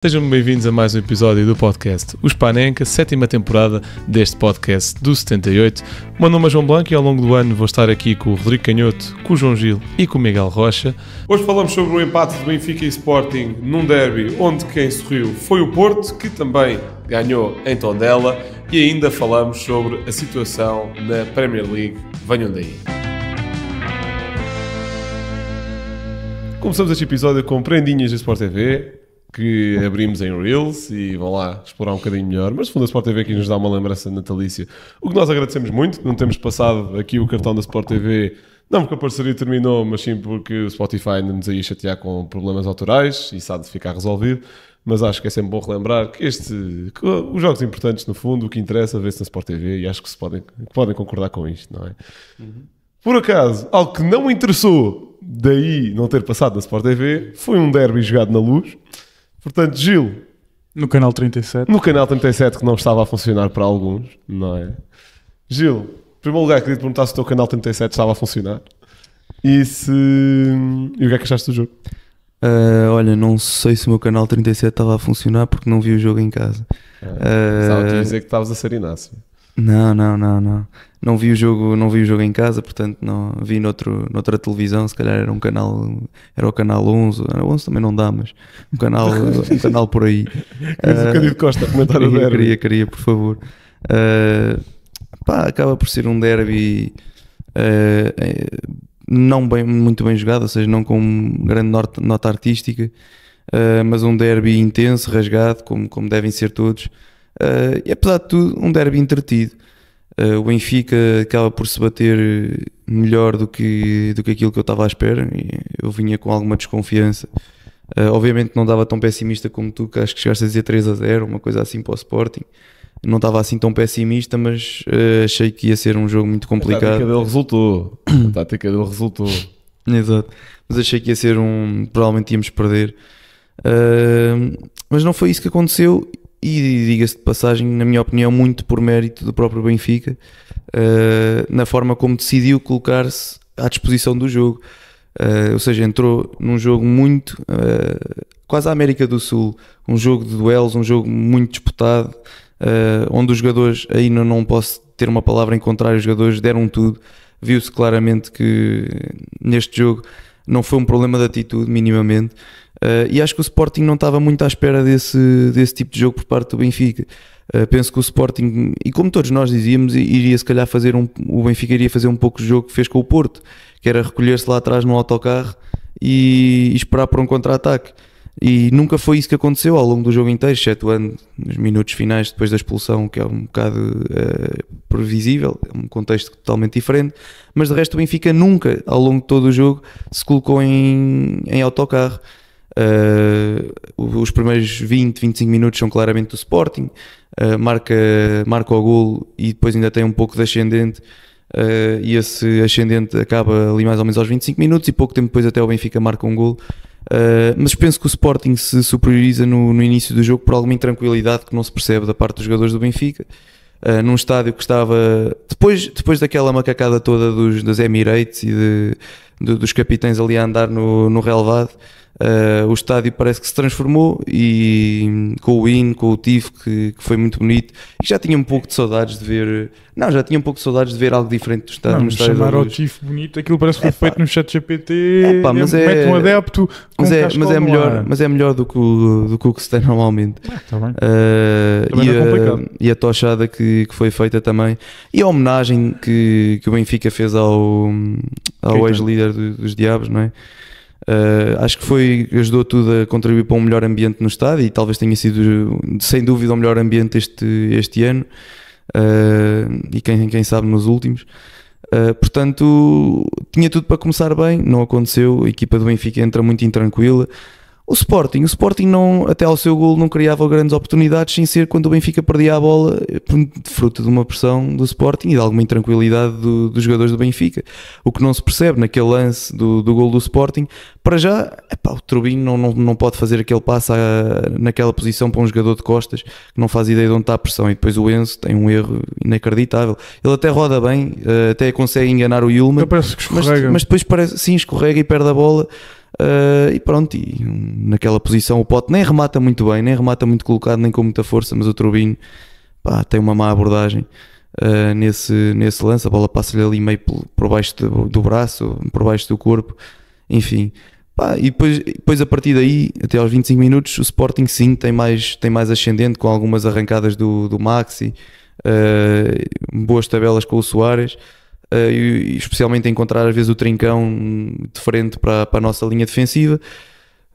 Sejam bem-vindos a mais um episódio do podcast Os Panenka, 7ª temporada deste podcast do 78. O meu nome é João Blanco e ao longo do ano vou estar aqui com o Rodrigo Canhoto, com o João Gil e com o Miguel Rocha. Hoje falamos sobre o empate de Benfica e Sporting num derby onde quem sorriu foi o Porto, que também ganhou em Tondela, e ainda falamos sobre a situação na Premier League. Venham daí. Começamos este episódio com prendinhas da Sport TV, que abrimos em Reels e vão lá explorar um bocadinho melhor, mas no fundo a Sport TV aqui nos dá uma lembrança natalícia, o que nós agradecemos muito. Não temos passado aqui o cartão da Sport TV, não porque a parceria terminou, mas sim porque o Spotify ainda nos ia chatear com problemas autorais e isso há de ficar resolvido. Mas acho que é sempre bom relembrar que os jogos importantes, no fundo, o que interessa vê-se na Sport TV, e acho que podem concordar com isto, não é? Por acaso, algo que não interessou daí não ter passado na Sport TV foi um derby jogado na Luz. Portanto, Gil, no canal 37. No canal 37, que não estava a funcionar para alguns, não é? Gil, em primeiro lugar, queria te perguntar se o teu canal 37 estava a funcionar e o que é que achaste do jogo? Olha, não sei se o meu canal 37 estava a funcionar porque não vi o jogo em casa. Estava a dizer que estavas a ser Inácio. Não. Não vi o jogo em casa, portanto não vi noutra televisão. Se calhar era o canal 11. 11 também não dá, mas um canal por aí. Um bocadinho de Costa a comentar o derby. Queria, por favor. Acaba por ser um derby não muito bem jogado, ou seja, não com grande nota artística, mas um derby intenso, rasgado, como devem ser todos. E apesar de tudo, um derby entretido. O Benfica acaba por se bater melhor do que aquilo que eu estava à espera. Eu vinha com alguma desconfiança. Obviamente não estava tão pessimista como tu, que acho que chegaste a dizer 3-0, uma coisa assim para o Sporting. Não estava assim tão pessimista, mas achei que ia ser um jogo muito complicado. A tática dele resultou. Exato. Mas achei que ia ser provavelmente íamos perder. Mas não foi isso que aconteceu. E diga-se de passagem, na minha opinião, muito por mérito do próprio Benfica, na forma como decidiu colocar-se à disposição do jogo. Ou seja, entrou num jogo muito quase a América do Sul, um jogo de duelos, um jogo muito disputado, onde os jogadores, aí não posso ter uma palavra em contrário, os jogadores deram tudo. Viu-se claramente que neste jogo não foi um problema de atitude, minimamente. E acho que o Sporting não estava muito à espera desse tipo de jogo por parte do Benfica. Penso que o Sporting, e como todos nós dizíamos, iria se calhar o Benfica iria fazer um pouco o jogo que fez com o Porto, que era recolher-se lá atrás no autocarro e esperar por um contra-ataque. E nunca foi isso que aconteceu ao longo do jogo inteiro, excetuando nos minutos finais depois da expulsão, que é um bocado previsível, é um contexto totalmente diferente. Mas de resto o Benfica nunca, ao longo de todo o jogo, se colocou em autocarro. Os primeiros 20-25 minutos são claramente do Sporting, marca o golo e depois ainda tem um pouco de ascendente, e esse ascendente acaba ali mais ou menos aos 25 minutos e pouco tempo depois até o Benfica marca um golo. Mas penso que o Sporting se superioriza no início do jogo por alguma intranquilidade que não se percebe da parte dos jogadores do Benfica, num estádio que estava depois daquela macacada toda das Emirates e dos capitães ali a andar no relevado. O estádio parece que se transformou, e com o hino, com o tifo, que foi muito bonito, e já tinha um pouco de saudades de ver algo diferente do estádio. Não, chamar ao tifo bonito, aquilo parece que foi feito no ChatGPT, mete um adepto com mas é melhor do que o que se tem normalmente. Tá bem. E a tochada que foi feita também, e a homenagem que o Benfica fez ao ex-líder dos Diabos, não é? Acho que ajudou tudo a contribuir para um melhor ambiente no estádio, e talvez tenha sido sem dúvida o melhor ambiente este ano, e quem sabe nos últimos. Portanto, tinha tudo para começar bem, não aconteceu. A equipa do Benfica entra muito intranquila. O Sporting não, até ao seu golo, não criava grandes oportunidades, sem ser quando o Benfica perdia a bola, fruto de uma pressão do Sporting e de alguma intranquilidade dos jogadores do Benfica. O que não se percebe naquele lance do golo do Sporting, para já, o Trubinho não pode fazer aquele passe naquela posição para um jogador de costas que não faz ideia de onde está a pressão, e depois o Enzo tem um erro inacreditável. Ele até roda bem, até consegue enganar o Yulman, parece que escorrega. mas depois escorrega e perde a bola. E pronto, e naquela posição o Pote nem remata muito bem, nem remata muito colocado, nem com muita força, mas o Turbino tem uma má abordagem nesse lance. A bola passa-lhe ali meio por baixo do braço, por baixo do corpo, enfim. E depois a partir daí, até aos 25 minutos, o Sporting sim tem mais ascendente, com algumas arrancadas do Maxi, boas tabelas com o Soares, e especialmente encontrar às vezes o Trincão de frente para a nossa linha defensiva,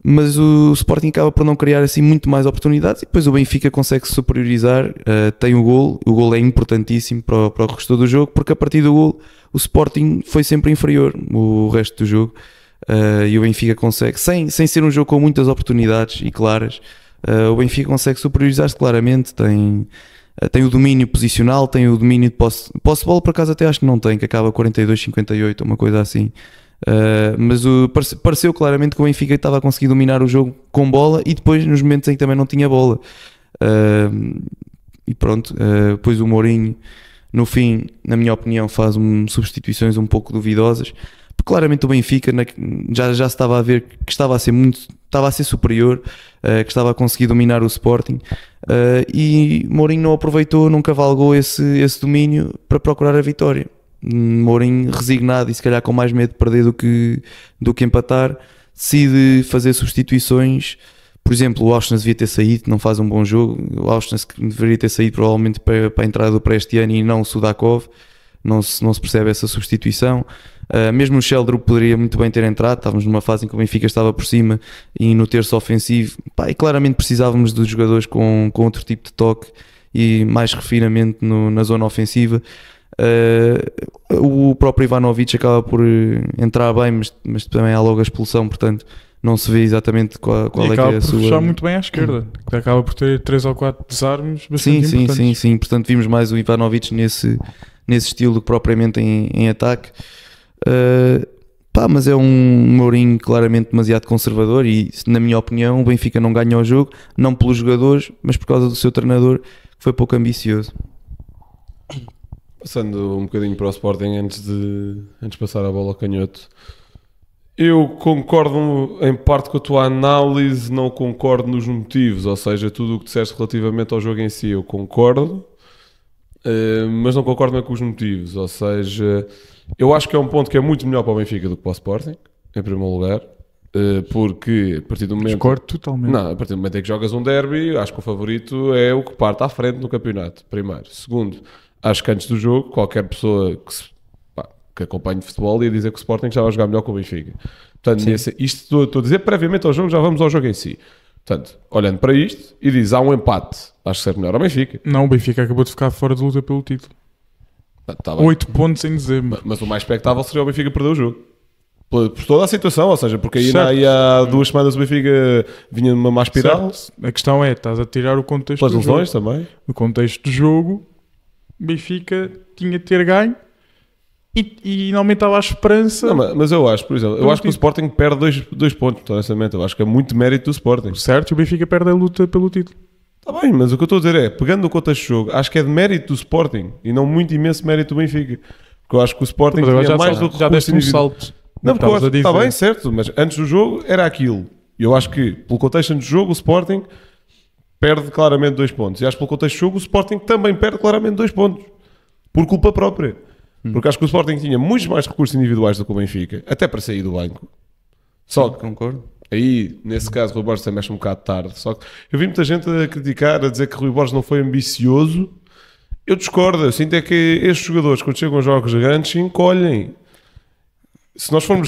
mas o Sporting acaba por não criar assim muito mais oportunidades, e depois o Benfica consegue se superiorizar, tem o gol é importantíssimo para o resto do jogo, porque a partir do gol o Sporting foi sempre inferior o resto do jogo. E o Benfica consegue, sem ser um jogo com muitas oportunidades e claras, o Benfica consegue superiorizar-se claramente. Tem o domínio posicional, tem o domínio de posse de bola, por acaso até acho que não tem, que acaba 42-58, uma coisa assim. Mas pareceu claramente que o Benfica estava a conseguir dominar o jogo com bola, e depois nos momentos em que também não tinha bola. E pronto, depois o Mourinho no fim, na minha opinião, faz substituições um pouco duvidosas. Claramente o Benfica já se estava a ver que estava a ser superior, que estava a conseguir dominar o Sporting, e Mourinho não aproveitou, não cavalgou esse domínio para procurar a vitória. Mourinho, resignado e se calhar com mais medo de perder do que empatar, decide fazer substituições. Por exemplo, o Auschwitz devia ter saído, não faz um bom jogo. O Auschwitz deveria ter saído provavelmente para a entrada do Prestiano e não o Sudakov. Não se percebe essa substituição. Mesmo o Sheldrup poderia muito bem ter entrado. Estávamos numa fase em que o Benfica estava por cima e no terço ofensivo, e claramente precisávamos dos jogadores com outro tipo de toque e mais refinamento na zona ofensiva. O próprio Ivanovic acaba por entrar bem, mas também há logo a expulsão, portanto não se vê exatamente qual é que é a sua... acaba por puxar muito bem à esquerda, que acaba por ter 3 ou 4 desarmes bastante importantes. Sim, portanto vimos mais o Ivanovic nesse estilo do que propriamente em ataque. Mas é um Mourinho claramente demasiado conservador, e na minha opinião o Benfica não ganha o jogo, não pelos jogadores, mas por causa do seu treinador, que foi pouco ambicioso. Passando um bocadinho para o Sporting antes de passar a bola ao Canhoto, eu concordo em parte com a tua análise, não concordo nos motivos, ou seja, tudo o que disseste relativamente ao jogo em si eu concordo, mas não concordo com os motivos. Ou seja, eu acho que é um ponto que é muito melhor para o Benfica do que para o Sporting, em primeiro lugar, porque a partir do momento... Discordo totalmente. Não, a partir do momento em que jogas um derby, acho que o favorito é o que parte à frente no campeonato, primeiro. Segundo, acho que antes do jogo, qualquer pessoa que acompanhe futebol ia dizer que o Sporting já vai jogar melhor que o Benfica. Portanto, isto estou a dizer previamente ao jogo, já vamos ao jogo em si. Portanto, olhando para isto e diz, há um empate, acho que serve melhor ao Benfica. Não, o Benfica acabou de ficar fora de luta pelo título. 8 pontos em dezembro. Mas o mais expectável seria o Benfica perder o jogo. Por toda a situação, ou seja, porque aí há 2 semanas o Benfica vinha numa má espiral. Certo. A questão é, estás a tirar o contexto pelas do lesões jogo. Também. O contexto do jogo, o Benfica tinha de ter ganho e não aumentava a esperança. Não, mas eu acho, por exemplo, eu acho que o Sporting perde 2 pontos, honestamente. Eu acho que é muito mérito do Sporting. Certo, o Benfica perde a luta pelo título. Está bem, mas o que eu estou a dizer é, pegando o contexto do jogo, acho que é de mérito do Sporting e não muito imenso mérito do Benfica. Porque eu acho que o Sporting tinha mais do que já deste um salto. Não, porque está bem, certo, mas antes do jogo era aquilo. E eu acho que, pelo contexto antes do jogo, o Sporting perde claramente 2 pontos. E acho que pelo contexto do jogo, o Sporting também perde claramente 2 pontos. Por culpa própria. Porque acho que o Sporting tinha muitos mais recursos individuais do que o Benfica, até para sair do banco. Só que, concordo. Aí, nesse caso, o Rui Borges também mexe um bocado tarde. Só que eu vi muita gente a criticar, a dizer que o Rui Borges não foi ambicioso. Eu discordo. Eu sinto é que estes jogadores, quando chegam a jogos grandes, se encolhem. Se nós formos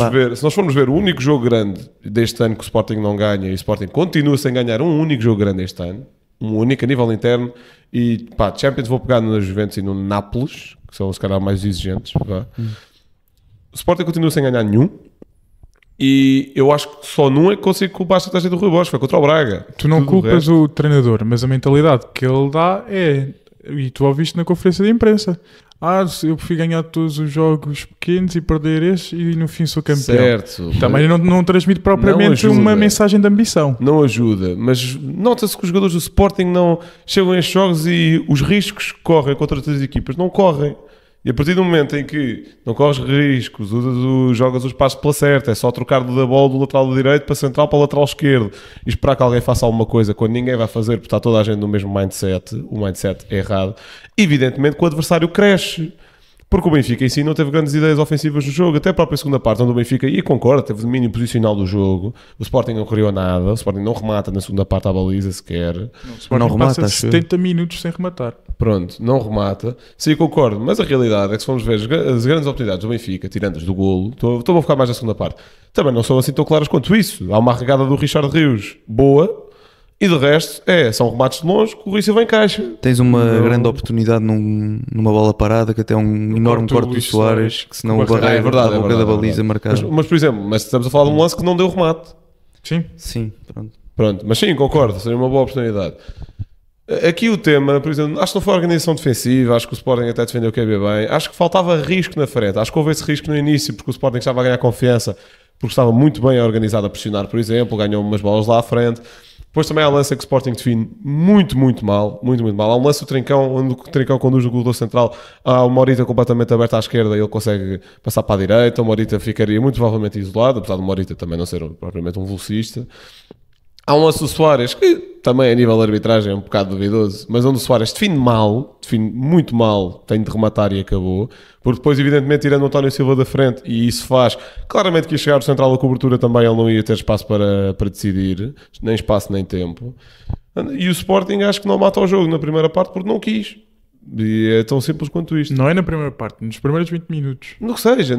ver o único jogo grande deste ano que o Sporting não ganha, e o Sporting continua sem ganhar um único jogo grande este ano, um único a nível interno, e Champions vou pegar na Juventus e no Nápoles, que são os caras mais exigentes. O Sporting continua sem ganhar nenhum. E eu acho que só num é que consigo culpar a estratégia do Rui Borges, foi contra o Braga. Tu não culpas o treinador, mas a mentalidade que ele dá é, e tu ouviste na conferência de imprensa, eu prefiro ganhar todos os jogos pequenos e perder estes e no fim sou campeão. Certo. Também não transmite propriamente uma mensagem de ambição. Não ajuda, mas nota-se que os jogadores do Sporting não chegam a estes jogos e os riscos que correm contra outras equipas não correm. E a partir do momento em que não corres riscos, jogas os passos pela certa, é só trocar da bola do lateral direito para central para o lateral esquerdo e esperar que alguém faça alguma coisa quando ninguém vai fazer porque está toda a gente no mesmo mindset, o mindset é errado, evidentemente que o adversário cresce. Porque o Benfica em si não teve grandes ideias ofensivas no jogo, até a própria segunda parte, onde o Benfica, e concordo, teve domínio posicional do jogo, o Sporting não criou nada, o Sporting não remata na segunda parte à baliza sequer. O Sporting remata, passa 70 minutos sem rematar. Pronto, não remata. Sim, concordo, mas a realidade é que se formos ver as grandes oportunidades do Benfica, tirando as do golo, estou a focar mais na segunda parte, também não são assim tão claras quanto isso. Há uma regada do Richard Rios boa, e de resto, são remates de longe que o Rui Silva encaixa. Tens uma grande oportunidade numa bola parada, que até é um enorme corte do Soares, que senão o Barreiro da boca da baliza marcado. Mas, por exemplo, estamos a falar de um lance que não deu remate. Sim, Pronto, mas sim, concordo, seria uma boa oportunidade. Aqui o tema, por exemplo, acho que não foi a organização defensiva, acho que o Sporting até defendeu o QB bem, acho que faltava risco na frente, acho que houve esse risco no início, porque o Sporting estava a ganhar confiança, porque estava muito bem organizado a pressionar, por exemplo, ganhou umas bolas lá à frente. Depois também há lance que o Sporting define muito mal. Há um lance do Trincão, onde o Trincão conduz o corredor central, há o Morita completamente aberto à esquerda e ele consegue passar para a direita, o Morita ficaria muito provavelmente isolado, apesar do Morita também não ser propriamente um velocista. Há um lance do Soares, que também a nível de arbitragem é um bocado duvidoso, mas onde o Soares define muito mal, tem de rematar e acabou, porque depois evidentemente tirando o António Silva da frente, e isso faz, claramente que ia chegar o central da cobertura também, ele não ia ter espaço para decidir, nem espaço nem tempo, e o Sporting acho que não mata o jogo na primeira parte porque não quis. E é tão simples quanto isto. Não é na primeira parte, nos primeiros 20 minutos. No que seja,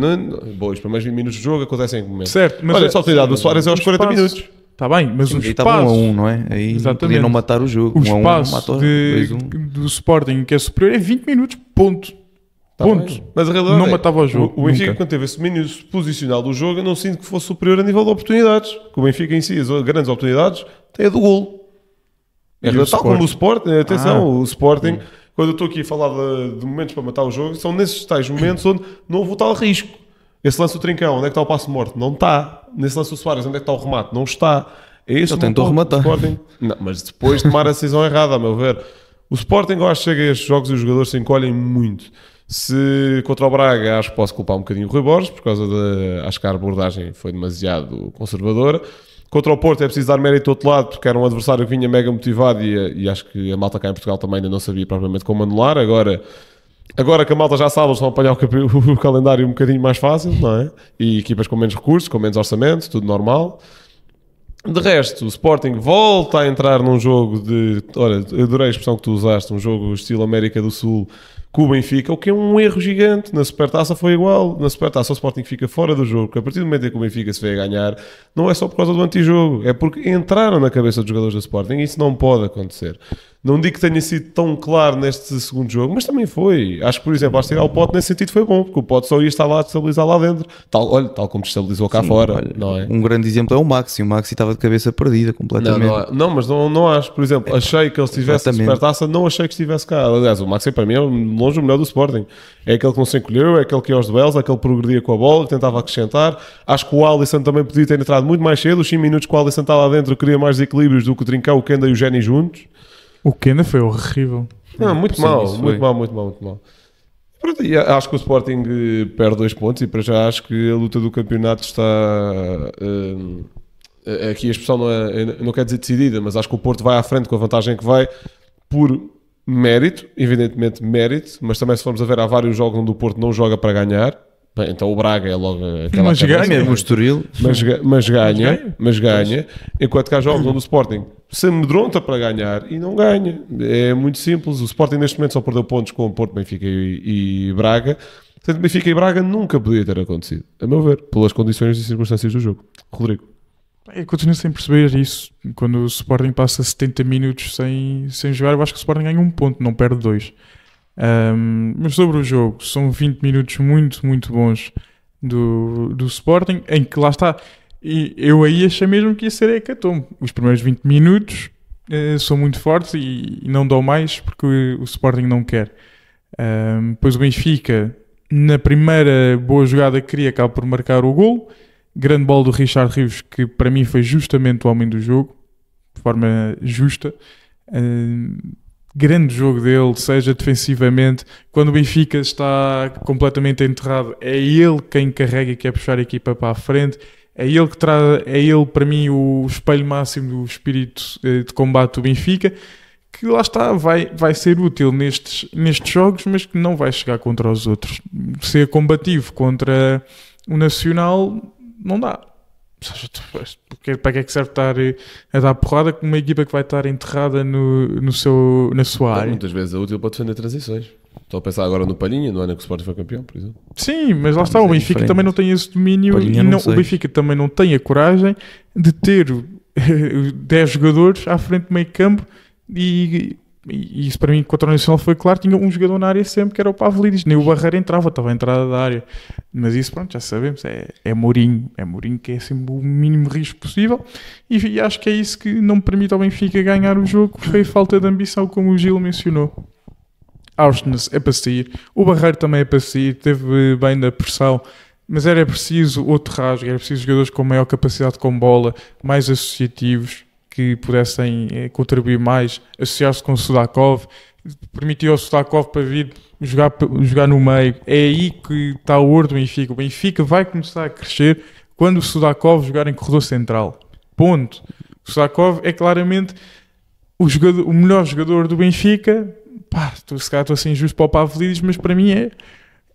bom, os primeiros 20 minutos de jogo acontecem em que momento? Certo, mas olha, só a utilidade do Soares é aos 40 minutos. Está bem, mas os aí estava 1-1, não é? Aí podia não matar o jogo. O espaço do Sporting que é superior é 20 minutos, ponto. Ponto. Mas a realidade não matava o jogo. O Benfica, quando teve esse domínio posicional do jogo, eu não sinto que fosse superior a nível de oportunidades. Que o Benfica em si, as grandes oportunidades, tem a do golo. Tal como o Sporting, atenção, o Sporting, quando eu estou aqui a falar de momentos para matar o jogo, são nesses tais momentos onde não houve o tal risco. Esse lance do Trincão, onde é que está o passo morto? Não está. Nesse lance do Soares, onde é que está o remate? Não está. É esse ele tentou rematar. Não, mas depois de tomar a decisão errada, a meu ver. O Sporting, eu acho que chega a estes jogos e os jogadores se encolhem muito. Se contra o Braga, acho que posso culpar um bocadinho o Rui Borges, por causa acho que a abordagem foi demasiado conservadora. Contra o Porto é preciso dar mérito do outro lado, porque era um adversário que vinha mega motivado e acho que a malta cá em Portugal também ainda não sabia propriamente como anular. Agora que a malta já sabe, eles vão apanhar o calendário um bocadinho mais fácil, não é? E equipas com menos recursos, com menos orçamento, tudo normal. De resto, o Sporting volta a entrar num jogo de... Olha, adorei a expressão que tu usaste, um jogo estilo América do Sul com o Benfica, o que é um erro gigante. Na Supertaça foi igual. Na Supertaça o Sporting fica fora do jogo, porque a partir do momento em que o Benfica se vê a ganhar, não é só por causa do antijogo, é porque entraram na cabeça dos jogadores do Sporting e isso não pode acontecer. Não digo que tenha sido tão claro neste segundo jogo, mas também foi. Acho que, por exemplo, tirar o Pote nesse sentido foi bom, porque o Pote só ia estar lá a destabilizar lá dentro. Tal como destabilizou cá fora. Olha, não é? Um grande exemplo é o Maxi. O Maxi estava de cabeça perdida completamente. Não, mas não acho. Por exemplo, achei que ele estivesse na Supertaça, não achei que estivesse cá. Aliás, o Maxi para mim é longe o melhor do Sporting. É aquele que não se encolheu, é aquele que ia aos duelos, é aquele que progredia com a bola, que tentava acrescentar. Acho que o Alisson também podia ter entrado muito mais cedo. Os 5 minutos que o Alisson está lá dentro cria mais equilíbrios do que o Trincão, o Kenda e o Geni juntos. O Kenda foi horrível. Não, muito mal. Pronto, e acho que o Sporting perde 2 pontos e para já acho que a luta do campeonato está... aqui a expressão não quer dizer decidida, mas acho que o Porto vai à frente com a vantagem que vai por mérito, evidentemente mérito, mas também se formos a ver, há vários jogos onde o Porto não joga para ganhar. Bem, então o Braga é logo aquela mas ganha, o Estoril. Mas ganha. Enquanto que há jogos onde o Sporting se amedronta para ganhar e não ganha. É muito simples. O Sporting neste momento só perdeu pontos com o Porto, Benfica e Braga. Portanto, Benfica e Braga nunca podia ter acontecido, a meu ver, pelas condições e circunstâncias do jogo. Rodrigo. Eu continuo sem perceber isso. Quando o Sporting passa 70 minutos sem jogar, eu acho que o Sporting ganha 1 ponto, não perde 2. Mas sobre o jogo, são 20 minutos muito, muito bons do Sporting, em que lá está, e eu aí achei mesmo que ia ser hecatombe. Os primeiros 20 minutos são muito fortes e não dão mais porque o Sporting não quer. Depois o Benfica, na primeira boa jogada que queria, acaba por marcar o golo. Grande bola do Richard Rios, que para mim foi justamente o homem do jogo, de forma justa. grande jogo dele, seja defensivamente. Quando o Benfica está completamente enterrado, é ele quem carrega e quer puxar a equipa para a frente. É ele que traz, é ele para mim o espelho máximo do espírito de combate do Benfica, que lá está, vai ser útil nestes jogos, mas que não vai chegar contra os outros. Ser combativo contra o Nacional não dá. Para que é que serve estar a dar porrada com uma equipa que vai estar enterrada na sua área? Muitas vezes é útil para defender transições. Estou a pensar agora no Palhinha, no ano que o Sporting foi campeão, por exemplo. Sim, mas lá está, o Benfica diferente. Também não tem esse domínio Palhinha, e o Benfica também não tem a coragem de ter 10 jogadores à frente do meio campo e isso para mim contra o Nacional foi claro, tinha um jogador na área sempre que era o Pavlidis, nem o Barreira entrava, estava à entrada da área, mas isso pronto, já sabemos, é Mourinho que é sempre o mínimo risco possível e acho que é isso que não permite ao Benfica ganhar o jogo, foi a falta de ambição, como o Gil mencionou. Aursnes é para sair, o Barreiro também é para sair, teve bem da pressão, mas era preciso outro rasgo, era preciso jogadores com maior capacidade com bola, mais associativos, que pudessem contribuir mais, associar-se com o Sudakov, permitir ao Sudakov para vir jogar no meio. É aí que está o ouro do Benfica. O Benfica vai começar a crescer quando o Sudakov jogar em corredor central. Ponto. O Sudakov é claramente o melhor jogador do Benfica. Se calhar estou assim injusto para o Pavlidis, mas para mim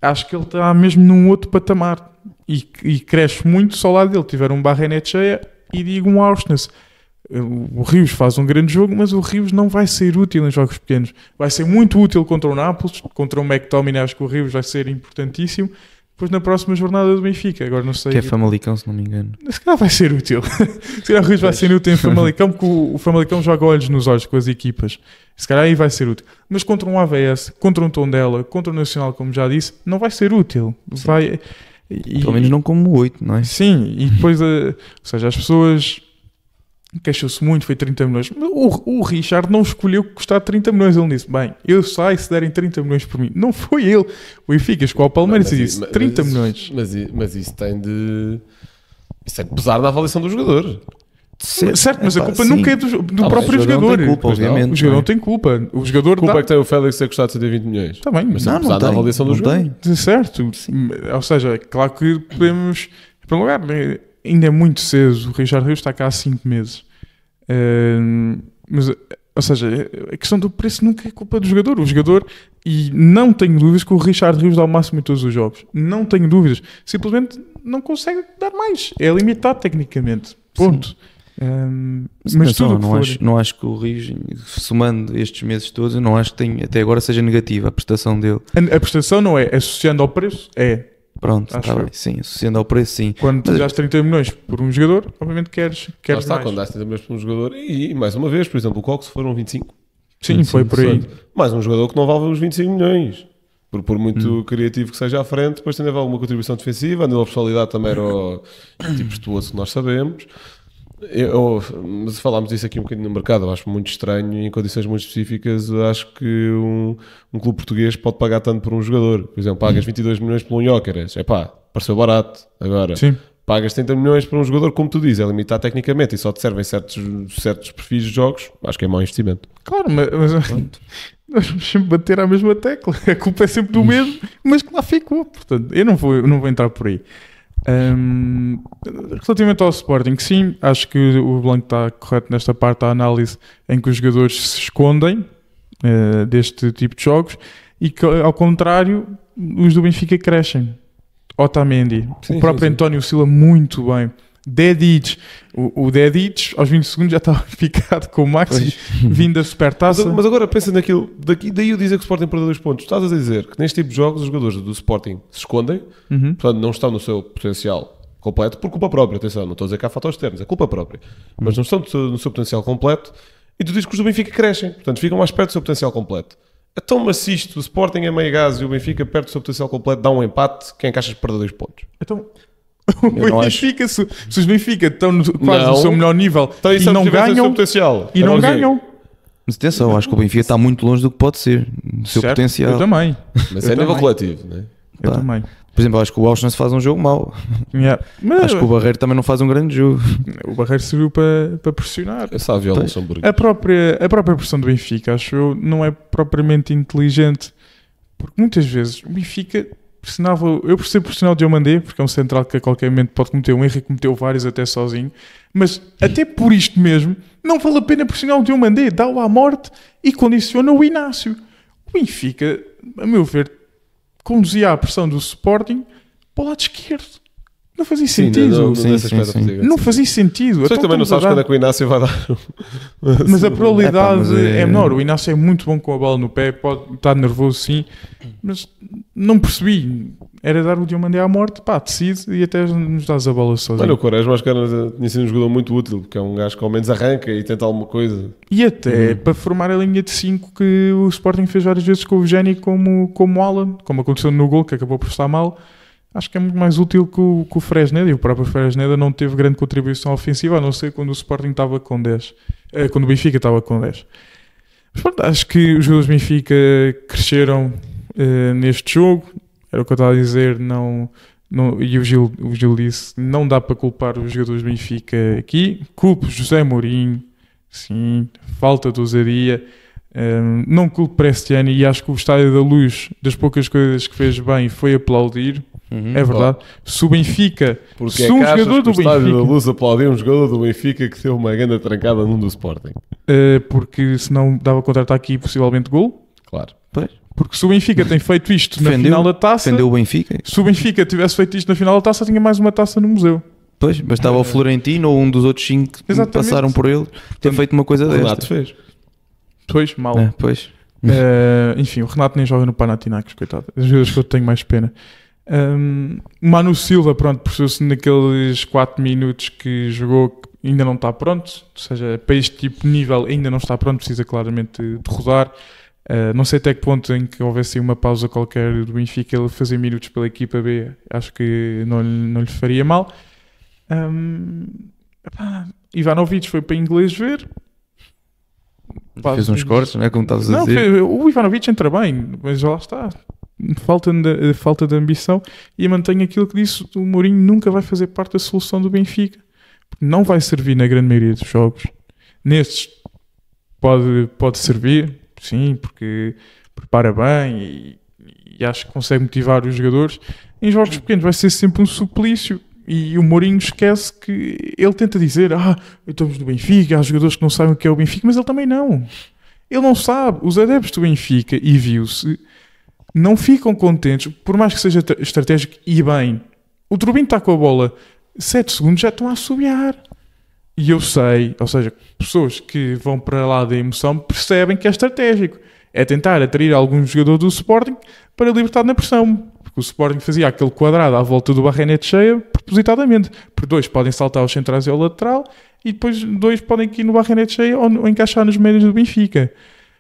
acho que ele está mesmo num outro patamar e cresce muito só ao lado dele. Tiver um Barrenet cheia e digo um Aursnes. O Rios faz um grande jogo, mas o Rios não vai ser útil em jogos pequenos. Vai ser muito útil contra o Nápoles, contra o McTominay. Acho que o Rios vai ser importantíssimo. Depois na próxima jornada do Benfica, agora não sei. Que é Famalicão, se não me engano. Se calhar vai ser útil. Se calhar o Rios vai ser útil em Famalicão, porque o Famalicão joga olhos nos olhos com as equipas. Se calhar aí vai ser útil. Mas contra um AVS, contra um Tondela, contra o Nacional, como já disse, não vai ser útil. Pelo menos não como o 8, não é? Sim, e depois, ou seja, as pessoas queixou-se muito, foi 30 milhões. O Richard não escolheu custar 30 milhões. Ele disse, bem, eu saio se derem 30 milhões por mim. Não foi ele. O Benfica chegou ao Palmeiras e disse 30 milhões. Mas isso tem de pesar na avaliação do jogador. Certo, mas a culpa nunca é do próprio jogador. Tem culpa, obviamente, o jogador não tem culpa. O jogador culpa é que tem o Félix ter custado 120 milhões. Também. Mas tem pesar na avaliação do jogador. Certo. Sim. Ou seja, claro que podemos... Em primeiro lugar, ainda é muito cedo. O Richard Rios está cá há 5 meses. Mas, ou seja, a questão do preço nunca é culpa do jogador. O jogador, e não tenho dúvidas que o Richard Rios dá o máximo em todos os jogos. Não tenho dúvidas. Simplesmente não consegue dar mais. É limitado tecnicamente. Ponto. Mas tudo não acho que o Rios, somando estes meses todos, eu não acho que até agora seja negativa a prestação dele. A prestação não é associando ao preço, é. Pronto, está bem, sim, associando ao preço, sim. Quando tu dás 30 milhões por um jogador, obviamente queres mais. Quando dás 30 milhões por um jogador, e mais uma vez, por exemplo, o Cox foram 25. Sim, 25, foi por aí. Mais um jogador que não vale os 25 milhões. Por muito criativo que seja à frente, depois tem de haver alguma contribuição defensiva, a nível de personalidade também era o tipo estuoso que nós sabemos. Mas falámos disso aqui um bocadinho no mercado, eu acho muito estranho e em condições muito específicas eu acho que um clube português pode pagar tanto por um jogador. Por exemplo, pagas 22 milhões por um Jóqueres, pareceu barato. Agora, sim, pagas 30 milhões por um jogador, como tu dizes, é limitado tecnicamente e só te servem certos perfis de jogos, acho que é mau investimento. Claro, mas nós vamos sempre bater à mesma tecla, a culpa é sempre do mesmo, mas que lá ficou, portanto, eu não vou entrar por aí. Relativamente ao Sporting, sim, acho que o Blanco está correto nesta parte da análise em que os jogadores se escondem deste tipo de jogos e que, ao contrário, os do Benfica crescem. Otamendi, sim, o próprio sim. António Silva muito bem. Dedic, o Dedic aos 20 segundos já estava ficado com o Maxi vindo da Supertaça. Mas agora pensa naquilo, daí eu dizer que o Sporting perdeu 2 pontos. Estás a dizer que neste tipo de jogos os jogadores do Sporting se escondem, portanto não estão no seu potencial completo por culpa própria. Atenção, não estou a dizer que há fatores externos, é culpa própria, mas não estão no seu potencial completo e tu dizes que os do Benfica crescem, portanto ficam mais perto do seu potencial completo. Então, mas se isto, o Sporting é meio gás e o Benfica perto do seu potencial completo, dá um empate, quem é que achas que perdeu 2 pontos? Então... O Benfica, se os Benfica estão quase no seu melhor nível então, e não ganham, não ganham. Mas atenção, acho que o Benfica está muito longe do que pode ser, do seu potencial. Eu também. Mas é nível coletivo, não é? Eu também. Por exemplo, acho que o Auschwitz faz um jogo mau. Mas Acho que o Barreiro também não faz um grande jogo. o Barreiro serviu para pressionar. Essa viola Luxemburgo. A própria pressão do Benfica, acho eu, não é propriamente inteligente. Porque muitas vezes o Benfica pressionava. Eu percebo pressionar o Diomandé, porque é um central que a qualquer momento pode cometer um erro e cometeu vários até sozinho. Mas até por isto mesmo, não vale a pena pressionar o Diomandé. Dá-o à morte e condiciona o Inácio. O Benfica, a meu ver, conduzia a pressão do Sporting para o lado esquerdo. Não fazia sentido. Não fazia sentido. Você também não sabes quando é que o Inácio vai dar. Mas a probabilidade é menor. O Inácio é muito bom com a bola no pé, pode estar nervoso sim, mas não percebi. Era dar o Diomandé à morte, pá, decide e até nos dás a bola sozinho. Olha, o Quaresma acho que tinha sido um jogador muito útil, porque é um gajo que ao menos arranca e tenta alguma coisa. E até para formar a linha de 5 que o Sporting fez várias vezes com o Eugénio como Alan, como aconteceu no gol, que acabou por estar mal. Acho que é muito mais útil que o Fresneda, e o próprio Fresneda não teve grande contribuição ofensiva, a não ser quando o Sporting estava com 10. Quando o Benfica estava com 10. Mas pronto, acho que os jogadores do Benfica cresceram neste jogo. Era o que eu estava a dizer, e o Gil disse, não dá para culpar os jogadores do Benfica aqui. Culpo José Mourinho, sim, falta de ousadia. Não culpo Prestiani, e acho que o Estádio da Luz, das poucas coisas que fez bem, foi aplaudir. É verdade. Se o Benfica, porque se um jogador do o Estádio Benfica, da Luz aplaudiu um jogador do Benfica que deu uma grande trancada num do Sporting. porque senão dava contra-ataque e possivelmente gol. Claro. Pois. Porque se o Benfica tem feito isto na final da taça, defendeu o Benfica. se o Benfica tivesse feito isto na final da taça, tinha mais uma taça no museu. Pois, bastava o Florentino ou um dos outros 5 que Exatamente. passaram por ele ter feito uma coisa O desta. Renato fez. Pois, mal. Pois. Enfim, o Renato nem joga no Panathinaikos, coitado. As vezes que eu tenho mais pena. Manu Silva, pronto, percebeu-se naqueles 4 minutos que jogou, que ainda não está pronto, ou seja, para este tipo de nível ainda não está pronto, precisa claramente de rodar. Não sei até que ponto em que houvesse uma pausa qualquer do Benfica ele fazer minutos pela equipa B, acho que não lhe faria mal. Ivanovic foi para inglês ver. Fez uns cortes, não é como estavas a Não, dizer. o Ivanovic entra bem, mas já lá está. Falta de ambição, e mantenho aquilo que disse: o Mourinho nunca vai fazer parte da solução do Benfica, porque não vai servir na grande maioria dos jogos. Nestes pode servir, sim, porque prepara bem e acho que consegue motivar os jogadores. Em jogos pequenos vai ser sempre um suplício, e o Mourinho esquece que ele tenta dizer: estamos no Benfica, há jogadores que não sabem o que é o Benfica, mas ele também não. Ele não sabe. Os adeptos do Benfica, e viu-se, não ficam contentes, por mais que seja estratégico e bem. O Turbino está com a bola 7 segundos, já estão a assobiar. E eu sei, ou seja, pessoas que vão para lá da emoção percebem que é estratégico. É tentar atrair algum jogador do Sporting para libertar na pressão. Porque o Sporting fazia aquele quadrado à volta do Barrenete cheia propositadamente. Porque 2 podem saltar aos centrais e ao lateral, e depois 2 podem ir no Barrenete cheia ou encaixar nos médios do Benfica.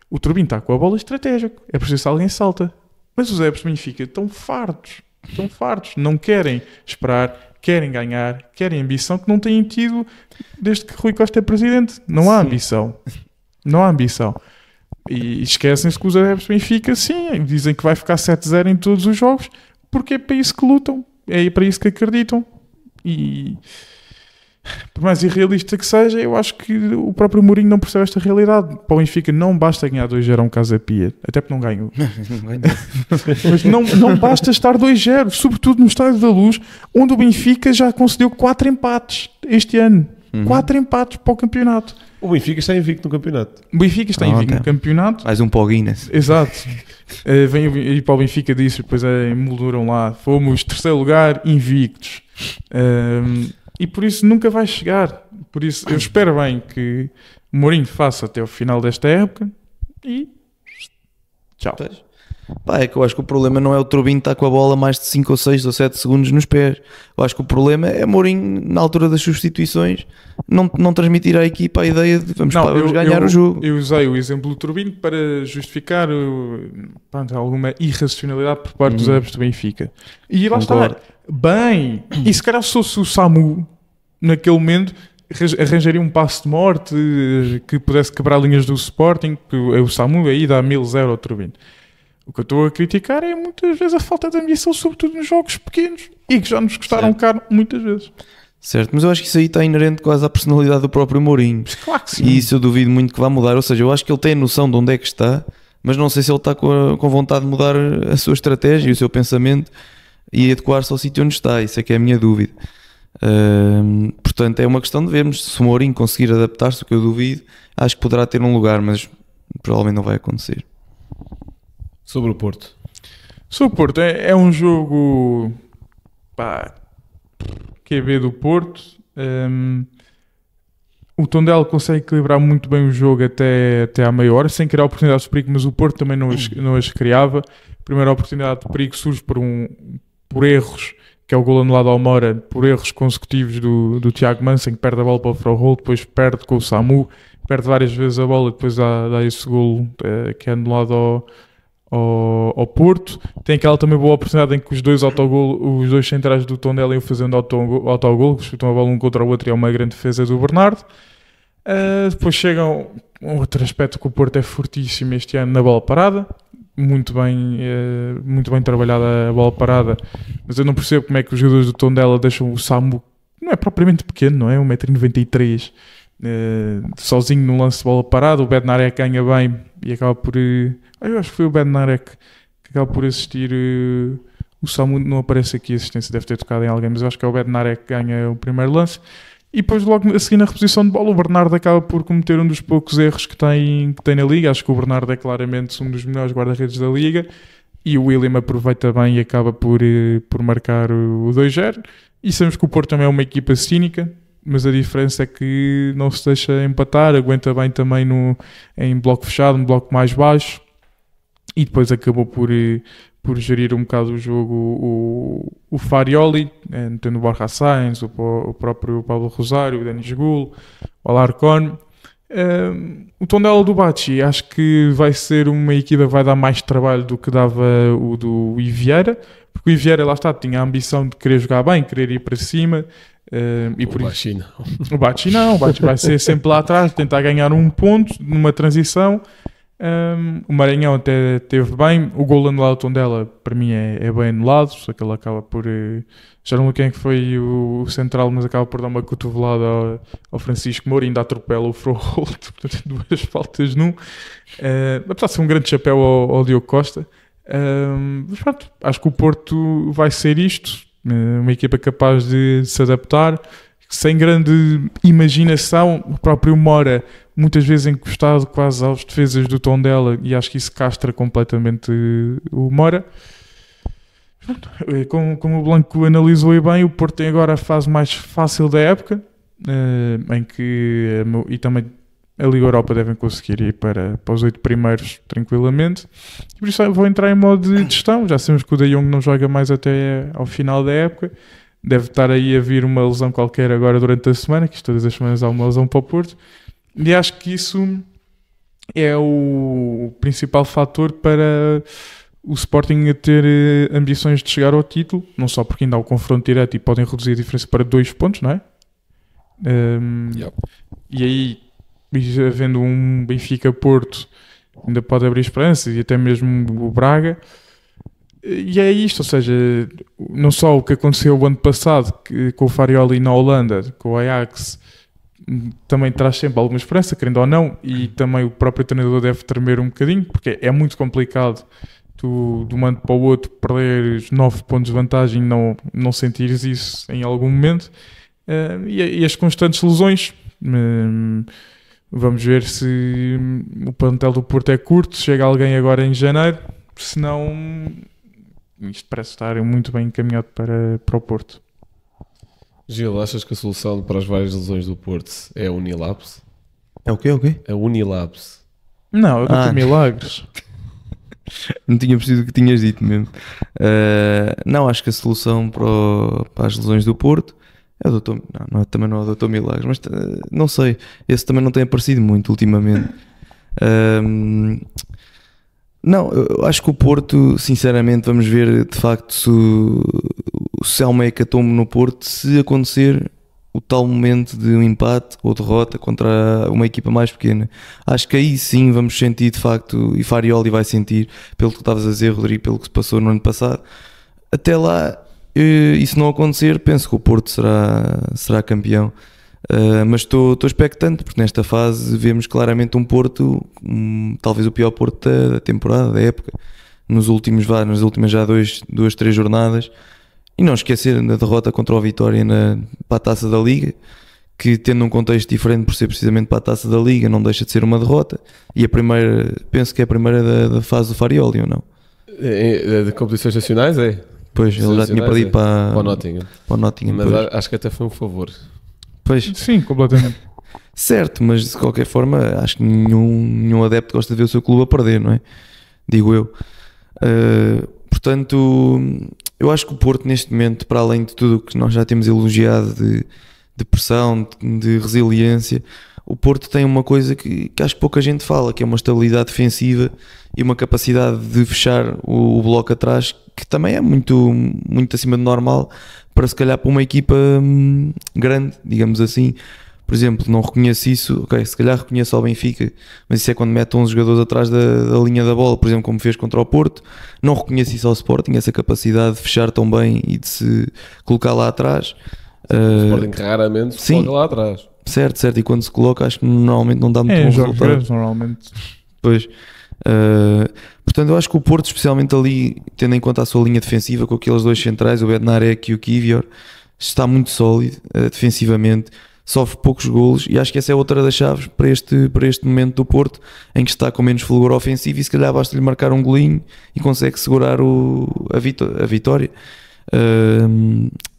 O Turbino está com a bola estratégico. É preciso que alguém salta. Mas os adeptos do Benfica estão fartos, não querem esperar, querem ganhar, querem ambição, que não têm tido desde que Rui Costa é presidente. Não há ambição. E esquecem-se que os adeptos do Benfica, sim, dizem que vai ficar 7-0 em todos os jogos, porque é para isso que lutam, é para isso que acreditam. E por mais irrealista que seja, eu acho que o próprio Mourinho não percebe esta realidade. Para o Benfica não basta ganhar 2-0 a um Casa Pia, até porque não ganhou. Mas não basta estar 2-0, sobretudo no Estádio da Luz, onde o Benfica já concedeu 4 empates este ano. 4 empates para o campeonato. O Benfica está invicto no campeonato. O Benfica está invicto no campeonato. Mais um para o Guinness. Exato. Vem e para o Benfica disse, depois emolduram lá: fomos 3º lugar invictos. E por isso nunca vai chegar. Por isso eu espero bem que o Mourinho faça até o final desta época e tchau. É que eu acho que o problema não é o Turbino estar com a bola mais de 5 ou 6 ou 7 segundos nos pés. Eu acho que o problema é Mourinho, na altura das substituições, não transmitir à equipa a ideia de vamos ganhar o jogo. Eu usei o exemplo do Turbino para justificar alguma irracionalidade por parte dos adeptos do Benfica. E lá está. Bem, e se calhar se fosse o Samu naquele momento, arranjaria um passo de morte que pudesse quebrar linhas do Sporting, que o Samu aí dá 1000-0 ao Turbino. O que eu estou a criticar é muitas vezes a falta de ambição, sobretudo nos jogos pequenos, e que já nos custaram caro muitas vezes. Certo, mas eu acho que isso aí está inerente quase à personalidade do próprio Mourinho. Claro que sim. E isso eu duvido muito que vá mudar. Ou seja, eu acho que ele tem a noção de onde é que está, mas não sei se ele está com vontade de mudar a sua estratégia e o seu pensamento e adequar-se ao sítio onde está. Isso é que é a minha dúvida. Portanto, é uma questão de vermos. Se o Mourinho conseguir adaptar-se, o que eu duvido, acho que poderá ter um lugar, mas provavelmente não vai acontecer. Sobre o Porto. Sobre o Porto, é um jogo QB do Porto. O Tondela consegue equilibrar muito bem o jogo até à meia hora, sem criar oportunidades de perigo, mas o Porto também não as criava. A primeira oportunidade de perigo surge por erros, que é o gol anulado ao Moura, por erros consecutivos do Tiago Manson, que perde a bola para o Froholt, depois perde com o Samu, perde várias vezes a bola, depois dá esse gol que é anulado ao Porto. Tem aquela também boa oportunidade em que os dois centrais do Tondela iam fazendo autogol, que chutam a bola um contra o outro, e é uma grande defesa do Bernardo. Depois chega um outro aspecto que o Porto é fortíssimo este ano na bola parada, muito bem trabalhada a bola parada, mas eu não percebo como é que os jogadores do Tondela deixam o Samu, não é propriamente pequeno, não é? 1,93 m, sozinho no lance de bola parada. O Bednarek ganha bem e acaba por... eu acho que foi o Bednarek que acaba por assistir. O Samu não aparece aqui, a assistência deve ter tocado em alguém, mas eu acho que é o Bednarek que ganha o primeiro lance. E depois, logo a seguir, na reposição de bola, o Bernardo acaba por cometer um dos poucos erros que tem na Liga. Acho que o Bernardo é claramente um dos melhores guarda-redes da Liga. E o William aproveita bem e acaba por marcar o 2-0. E sabemos que o Porto também é uma equipa cínica, mas a diferença é que não se deixa empatar, aguenta bem também em bloco fechado, um bloco mais baixo. E depois acabou por gerir um bocado o jogo o Farioli, tendo o Borja Sainz, o próprio Pablo Rosário, o Denis Gul, o Alarcón. O Tondela do Bachi acho que vai ser uma equipa que vai dar mais trabalho do que dava o do Vieira, porque o Vieira, lá está, tinha a ambição de querer jogar bem, querer ir para cima. E por isso, o Bachi não, o Bachi vai ser sempre lá atrás, tentar ganhar um ponto numa transição. O Maranhão até teve bem. O gol anulado ao Tondela para mim é bem anulado, só que ele acaba por já não lembro quem foi o central, mas acaba por dar uma cotovelada ao Francisco Moura e ainda atropela o Froholt, portanto 2 faltas num. Apesar de ser um grande chapéu ao Diogo Costa. Mas pronto, acho que o Porto vai ser isto, uma equipa capaz de se adaptar, sem grande imaginação. O próprio Moura muitas vezes encostado quase aos defesas do Tondela, e acho que isso castra completamente o Moura. Como o Blanco analisou bem, o Porto tem agora a fase mais fácil da época, em que e também a Liga Europa devem conseguir ir para os 8 primeiros tranquilamente, e por isso vou entrar em modo de gestão. Já sabemos que o De Jong não joga mais até ao final da época, deve estar aí a vir uma lesão qualquer agora durante a semana, que todas as semanas há uma lesão para o Porto, e acho que isso é o principal fator para o Sporting a ter ambições de chegar ao título, não só porque ainda há o confronto direto e podem reduzir a diferença para 2 pontos, não é? E aí, havendo um Benfica-Porto, ainda pode abrir esperança, e até mesmo o Braga. E é isto, ou seja, não só o que aconteceu o ano passado com o Farioli na Holanda, com o Ajax, também traz sempre alguma esperança, querendo ou não, e também o próprio treinador deve tremer um bocadinho, porque é muito complicado tu, de um ano para o outro, perderes 9 pontos de vantagem e não sentires isso em algum momento. E as constantes lesões, vamos ver se o plantel do Porto é curto, se chega alguém agora em janeiro, senão isto parece estar muito bem encaminhado para o Porto. Gil, achas que a solução para as várias lesões do Porto é a Unilabs? É o quê? É Unilabs. Não, eu dou milagres. Não tinha percebido o que tinhas dito mesmo. Não, acho que a solução para as lesões do Porto é o Dr. Também não é o Dr. Milagres, mas não sei. Esse também não tem aparecido muito ultimamente. Não, eu acho que o Porto, sinceramente, vamos ver de facto se há uma hecatombe no Porto. Se acontecer, o tal momento de um empate ou derrota contra uma equipa mais pequena. Acho que aí sim vamos sentir de facto, e Farioli vai sentir, pelo que tu estavas a dizer, Rodrigo, pelo que se passou no ano passado. Até lá, isso não acontecer, penso que o Porto será campeão. Mas estou expectante, porque nesta fase vemos claramente um Porto, talvez o pior Porto da temporada, da época, nas últimas já 2-3 jornadas. E não esquecer da derrota contra o Vitória para a Taça da Liga, que tendo um contexto diferente por ser precisamente para a Taça da Liga, não deixa de ser uma derrota. E penso que é a primeira da fase do Farioli, ou não? De competições nacionais, é? Pois, ele já tinha perdido para o Nottingham. Mas pois. acho que até foi um favor. Pois. Sim, completamente. Certo, mas de qualquer forma, acho que nenhum adepto gosta de ver o seu clube a perder, não é? Digo eu. Portanto, eu acho que o Porto neste momento, para além de tudo o que nós já temos elogiado de pressão, de resiliência, o Porto tem uma coisa que acho que pouca gente fala, que é uma estabilidade defensiva e uma capacidade de fechar o bloco atrás, que também é muito, muito acima do normal para se calhar para uma equipa grande, digamos assim. Por exemplo, não reconheço isso, ok, se calhar reconheço ao Benfica, mas isso é quando mete 11 jogadores atrás da linha da bola, por exemplo, como fez contra o Porto. Não reconheço isso ao Sporting, essa capacidade de fechar tão bem e de se colocar lá atrás. O Sporting raramente se coloca lá atrás. Certo, e quando se coloca acho que normalmente não dá muito bom resultado. Grandes, normalmente. Pois. Portanto, eu acho que o Porto, especialmente ali, tendo em conta a sua linha defensiva, com aqueles dois centrais, o Bednarek e o Kivior, está muito sólido defensivamente, sofre poucos golos, e acho que essa é outra das chaves para este momento do Porto, em que está com menos fulgor ofensivo, e se calhar basta-lhe marcar um golinho e consegue segurar a vitória.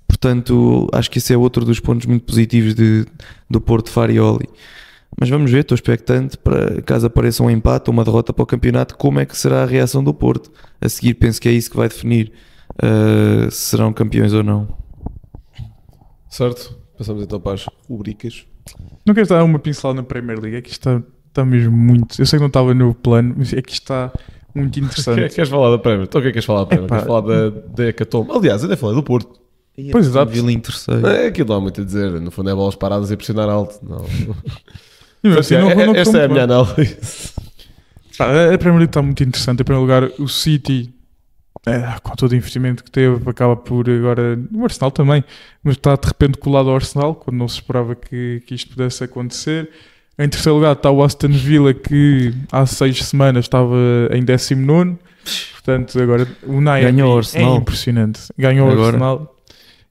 Portanto, acho que esse é outro dos pontos muito positivos do Porto Farioli. Mas vamos ver, estou expectante para caso apareça um empate ou uma derrota para o campeonato, como é que será a reação do Porto. A seguir penso que é isso que vai definir se serão campeões ou não. Certo, passamos então para as rubricas. Não queres dar uma pincelada na Premier League? É que isto está mesmo muito... Eu sei que não estava no plano, mas é que isto está muito interessante. Queres falar da Premier? Então o que é que queres falar da Premier? Queres falar da Hecatombe? Aliás, eu ainda falei do Porto. Pois, exato. Vilinho terceiro. Aquilo não há muito a dizer. No fundo é bolas paradas e pressionar alto. Não. Assim, Esta é a minha análise. A Premier League está muito interessante. Em primeiro lugar, o City, com todo o investimento que teve, acaba por agora... O Arsenal também, mas está de repente colado ao Arsenal, quando não se esperava que isto pudesse acontecer. Em terceiro lugar está o Aston Villa, que há 6 semanas estava em 19º. Portanto, agora o Unai Emery é impressionante. Ganhou o Arsenal.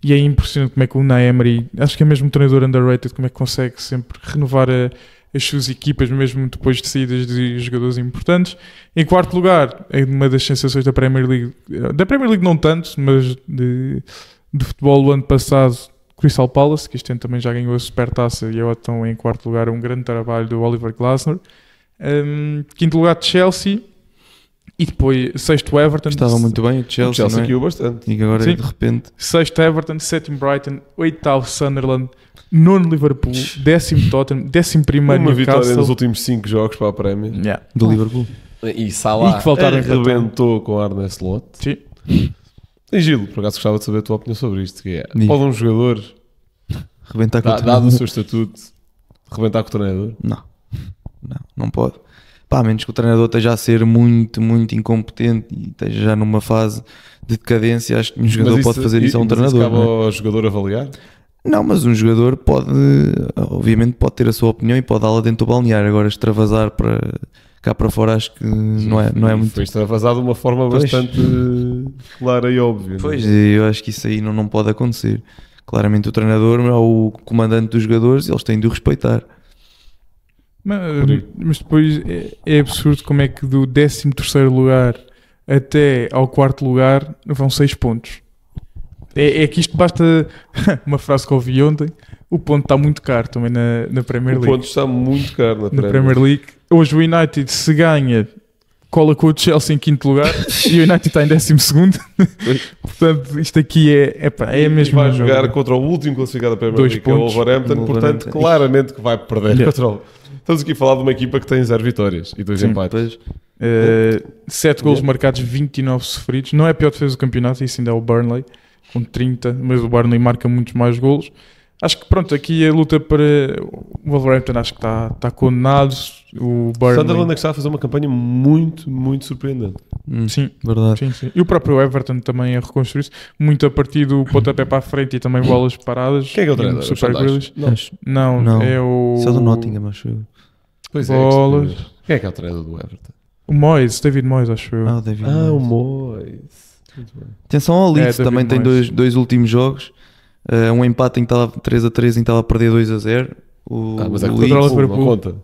E é impressionante como é que o Unai Emery, acho que é mesmo um treinador underrated, como é que consegue sempre renovar as suas equipas, mesmo depois de saídas de jogadores importantes. Em quarto lugar, é uma das sensações da Premier League não tanto, mas de futebol o ano passado, Crystal Palace, que este ano também já ganhou a Supertaça e agora estão em quarto lugar, um grande trabalho do Oliver Glasner. Quinto lugar, Chelsea. E depois, sexto Everton. Estava muito bem o Chelsea, não é? Caiu bastante. E agora de repente... Sexto Everton, sétimo Brighton, oitavo Sunderland, nono Liverpool, décimo Tottenham, décimo primeiro Uma Newcastle. vitória nos últimos 5 jogos para a Premier. Do Liverpool. E Salah arrebentou com Arne Slot. Sim. E Gil, por acaso gostava de saber a tua opinião sobre isto. Que é, pode um jogador, rebentar com o dado o seu estatuto, rebentar com o treinador? Não pode. A menos que o treinador esteja a ser muito, muito incompetente e esteja já numa fase de decadência, acho que um jogador pode fazer isso a um treinador. Mas cabe ao jogador avaliar? Não, mas um jogador obviamente pode ter a sua opinião e pode dá-la dentro do balneário. Agora extravasar para cá para fora acho que não é muito... Foi extravasado de uma forma bastante clara e óbvia. Pois, eu acho que isso aí não pode acontecer. Claramente o treinador é o comandante dos jogadores e eles têm de o respeitar. Mas depois é absurdo como é que do 13º lugar até ao 4º lugar vão 6 pontos. É que isto basta... Uma frase que ouvi ontem: o ponto está muito caro também na Premier League. O ponto está muito caro na Premier League. Hoje o United, se ganha, cola com o Chelsea em 5º lugar e o United está em 12º. Portanto, isto aqui é mesmo... Vai jogar contra o último classificado da Premier League, que é o Wolverhampton, portanto claramente que vai perder contra o... Estamos aqui a falar de uma equipa que tem 0 vitórias e 2 empates. 7 golos marcados, 29 sofridos. Não é a pior defesa do campeonato, isso ainda é o Burnley, com 30, mas o Burnley marca muitos mais golos. Acho que pronto, aqui a luta para o Wolverhampton acho que está condenado. O Burnley, Sunderland é que está a fazer uma campanha muito, muito surpreendente. sim, Verdade. sim. E o próprio Everton também a reconstruir-se muito a partir do pontapé para a frente e também bolas paradas. Quem é que é o treinador? Super O Sandage? Grealish. Não. Não, Não. é o... Isso é do Nottingham, acho eu. Pois Bolas. é. Quem é que é o treinador do Everton? O Moyes, David Moyes, acho eu. Ah, o David O Moyes. Moyes. Muito bem. Atenção ao Leeds, David também tem Moyes. dois últimos jogos. Um empate em que estava 3-3 em que estava a perder 2-0. Mas é o contra o Leeds Liverpool, não conta.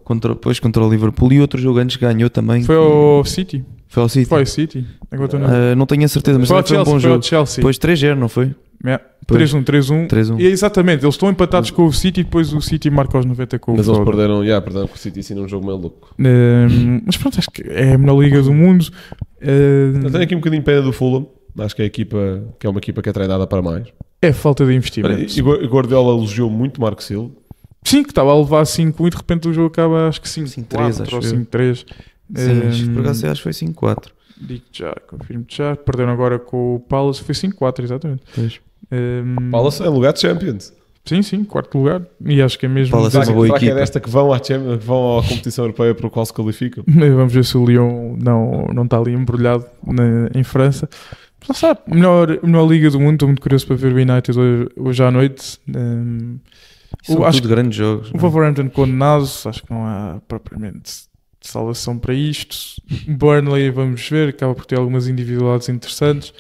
contra o Liverpool, e outro jogo antes ganhou também. Foi ao City. Foi ao City. Foi ao City. Agora estou Não tenho a certeza, mas Foi ao foi um bom Chelsea. Foi ao jogo. Chelsea. Depois 3-0, não foi? Yeah. Pois. 3-1. 3-1. E exatamente, eles estão empatados com o City e depois o City marca aos 90 com Mas o eles Foden. perderam com o City assim num jogo meio louco. Mas pronto, acho que é a melhor liga do mundo. Eu tenho aqui um bocadinho pena do Fulham. Acho que é uma equipa que é treinada para mais. É falta de investimento. E Guardiola elogiou muito Marco Silva. Sim, que estava a levar 5-1 e de repente o jogo acaba acho que 5-3 5-3, ou acho eu. 5-3. Sim, por acaso eu acho que foi 5-4. Digo já, confirmo já. Perderam agora com o Palace, foi 5-4, exatamente. Pois. Palace em lugar de Champions. Sim, quarto lugar. E acho que é mesmo. Palace é uma Será boa que é equipa. desta que vão à competição europeia para o qual se qualificam? Vamos ver se o Lyon não está ali embrulhado em França. Não sabe, melhor liga do mundo. Estou muito curioso para ver o United hoje à noite. São acho tudo grandes jogos. O Wolverhampton condenado, acho que não há propriamente salvação para isto. Burnley, vamos ver, acaba por ter algumas individualidades interessantes.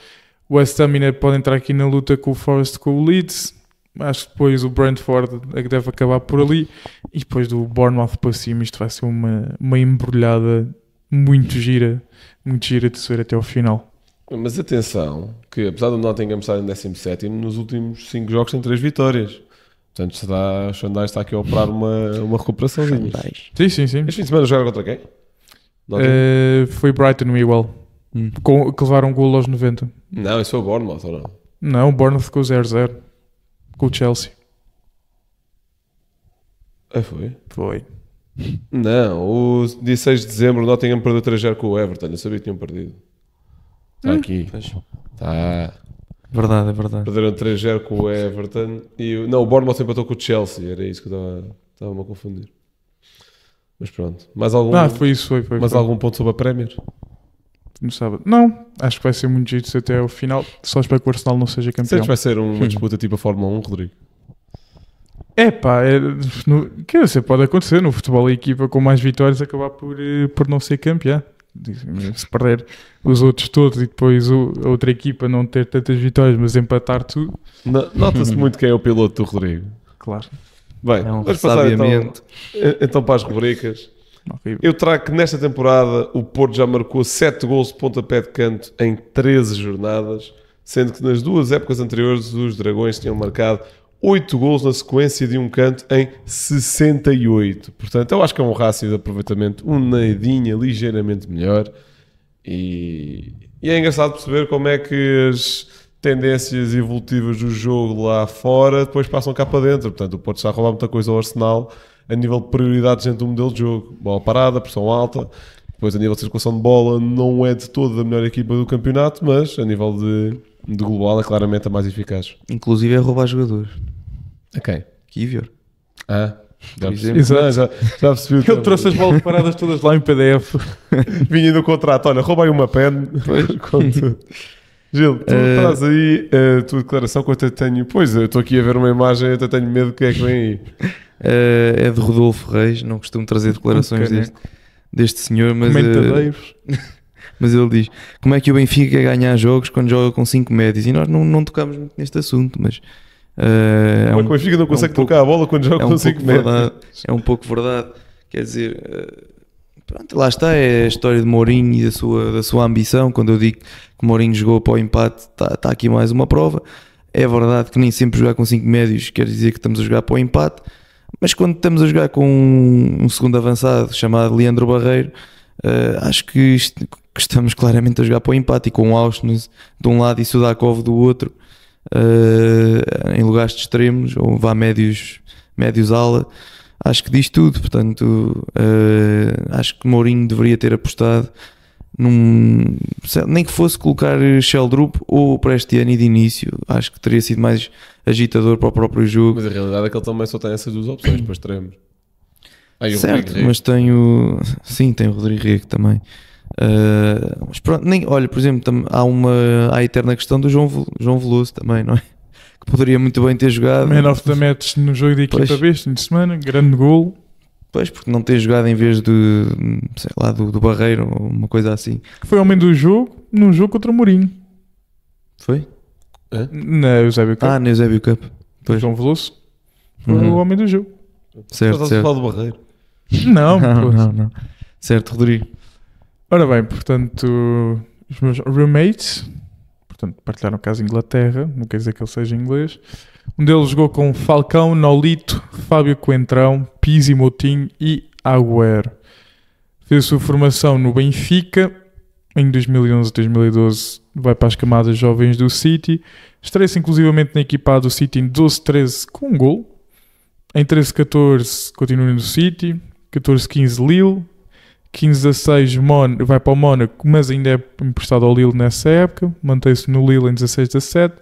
O West Ham ainda pode entrar aqui na luta com o Forest, com o Leeds. Acho que depois o Brentford é que deve acabar por ali. E depois do Bournemouth para cima, isto vai ser uma embrulhada muito gira de ser até ao final. Mas atenção, que apesar do Nottingham estar em 17º, nos últimos 5 jogos tem 3 vitórias. Portanto, o Xandai está aqui a operar uma recuperaçãozinha. Sim. Este fim de semana jogaram contra quem? Foi Brighton e Ewell. Que levaram um golo aos 90. Não, isso foi o Bournemouth, ou não? Não, o Bournemouth ficou 0-0 com o Chelsea. Foi? Foi. Não, o dia 6 de dezembro o Nottingham perdeu 3-0 com o Everton. Eu sabia que tinham perdido. Está aqui. Está. Verdade, é verdade. Perderam 3-0 com o Everton. O Bournemouth empatou com o Chelsea. Era isso que eu estava-me a confundir. Mas pronto. Mais algum, Foi isso, foi. mais algum ponto sobre a Premier? No sábado. Não, acho que vai ser muito giro até ao final. Só espero que o Arsenal não seja campeão. Sentes vai ser uma disputa tipo a Fórmula 1, Rodrigo? Quer dizer, pode acontecer no futebol a equipa com mais vitórias acabar por não ser campeã. Se perder os outros todos e depois a outra equipa não ter tantas vitórias, mas empatar tudo. Nota-se muito quem é o piloto do Rodrigo. Claro. Bem, É um vamos passar ressabiamento. então para as rubricas. Horrível. Eu trago que nesta temporada o Porto já marcou 7 gols de pontapé de canto em 13 jornadas, sendo que nas 2 épocas anteriores os Dragões tinham marcado 8 gols na sequência de um canto em 68. Portanto, eu acho que é um rácio de aproveitamento nadinha ligeiramente melhor. E é engraçado perceber como é que as tendências evolutivas do jogo lá fora depois passam cá para dentro. Portanto, o Porto está a roubar muita coisa ao Arsenal a nível de prioridades dentro do modelo de jogo. Bola parada, pressão alta. Depois, a nível de circulação de bola, não é de toda a melhor equipa do campeonato, mas a nível de global é claramente a mais eficaz. Inclusive é roubar jogadores. Ok. Kivior. Já Por percebi. exemplo. Não, já percebi. o que Ele trouxe as bolas paradas todas lá em PDF. Vinha no contrato, olha, rouba aí uma pen. Com tudo. Gil, tu traz aí a tua declaração que eu até tenho. Pois, eu estou aqui a ver uma imagem e até tenho medo do que é que vem aí. É de Rodolfo Reis, não costumo trazer declarações deste senhor, mas ele diz: como é que o Benfica quer ganhar jogos quando joga com 5 médios? E nós não tocamos muito neste assunto, mas Como é que o Benfica não consegue tocar a bola quando joga com 5 metros? É um pouco verdade. Quer dizer, pronto, lá está, é a história de Mourinho e da sua ambição. Quando eu digo que Mourinho jogou para o empate, está aqui mais uma prova. É verdade que nem sempre jogar com 5 médios quer dizer que estamos a jogar para o empate, mas quando estamos a jogar com um segundo avançado chamado Leandro Barreiro, acho que estamos claramente a jogar para o empate, e com o Austin de um lado e Sudakov do outro, em lugares de extremos, ou vá médios ala. Acho que diz tudo. Portanto, acho que Mourinho deveria ter apostado nem que fosse colocar Sheldrup ou para este ano e de início, acho que teria sido mais agitador para o próprio jogo. Mas a realidade é que ele também só tem essas duas opções para extremos. Aí o Certo, Rodrigo mas tem o Rodrigo Rego também. Mas pronto, olha, por exemplo, há a eterna questão do João Veloso também, não é? Que poderia muito bem ter jogado. Man of the match no jogo de equipa B este fim de semana, grande gol. Pois, porque não ter jogado em vez sei lá, do Barreiro ou uma coisa assim. Foi homem do jogo, num jogo contra o Mourinho. Foi? Na Eusébio Cup. Na Eusébio Cup. Pois. João Veloso foi o homem do jogo. Certo, estás a falar do Barreiro. Não. Certo, Rodrigo. Ora bem, portanto, os meus roommates, portanto, partilharam casa em Inglaterra, não quer dizer que ele seja inglês. Um deles jogou com Falcão, Nolito, Fábio Coentrão, Pizzi, Moutinho e Agüero. Fez a sua formação no Benfica, em 2011-2012 vai para as camadas jovens do City, estreia-se inclusivamente na equipa do City em 12-13 com um gol, em 13-14 continua no City, 14-15 Lille, 15-16 vai para o Mónaco, mas ainda é emprestado ao Lille nessa época, mantém-se no Lille em 16-17,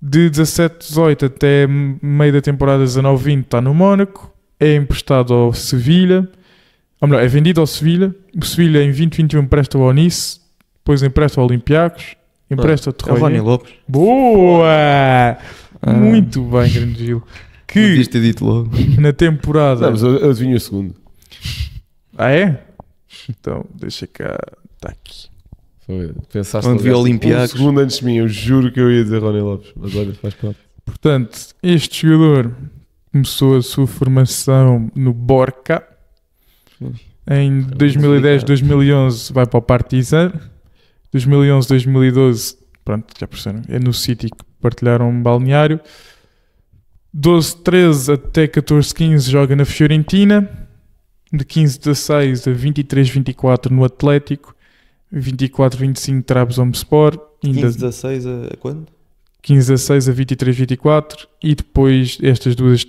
de 17-18 até meio da temporada 19-20 está no Mónaco, é emprestado ao Sevilha, ou melhor, é vendido ao Sevilha, o Sevilha em 2021 empresta ao Nice, depois empresta ao Olympiacos, empresta ao É o Rony Troyes. Lopes. Boa! Muito bem, grande Gil. Que Podias ter dito logo. na temporada... Não, mas eu adivinho o segundo. Ah, é? Então, deixa cá... Está aqui. Pensaste Onde vi Olympiacos. um segundo antes de mim, eu juro que eu ia dizer Rony Lopes, mas olha, faz parte. Portanto, este jogador começou a sua formação no Borca. Em 2010-2011 vai para o Partizan. 2011-2012, pronto, já perceberam, é no City que partilharam um balneário. 12-13 até 14-15 joga na Fiorentina. De 15-16 a 23-24 no Atlético. 24-25 Trabzonspor. 15-16 a quando? 15-16 a 23-24 e depois estas duas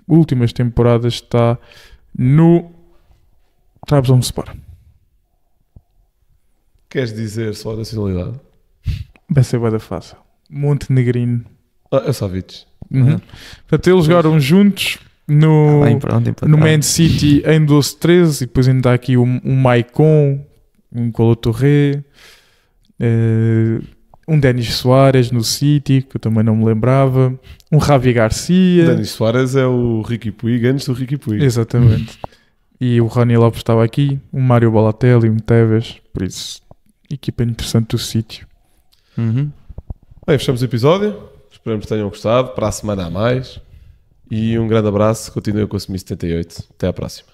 últimas temporadas está no Trabzonspor. Queres dizer só a nacionalidade? Vai ser bué da fácil. Montenegrino. É Savic. Portanto, eles jogaram juntos no Man City em 12-13 e depois ainda há aqui um Maicon, um Colo Touré, um Denis Suárez no City, que eu também não me lembrava, um Javi Garcia. Denis Suárez é o Ricky Puig antes do Ricky Puig. Exatamente. E o Rony Lopes estava aqui, um Mário Balotelli, um Tevez, por isso, equipa interessante do sítio. Bem, fechamos o episódio. Esperamos que tenham gostado. Para a semana a mais. E um grande abraço. Continuem com o Semi 78. Até à próxima.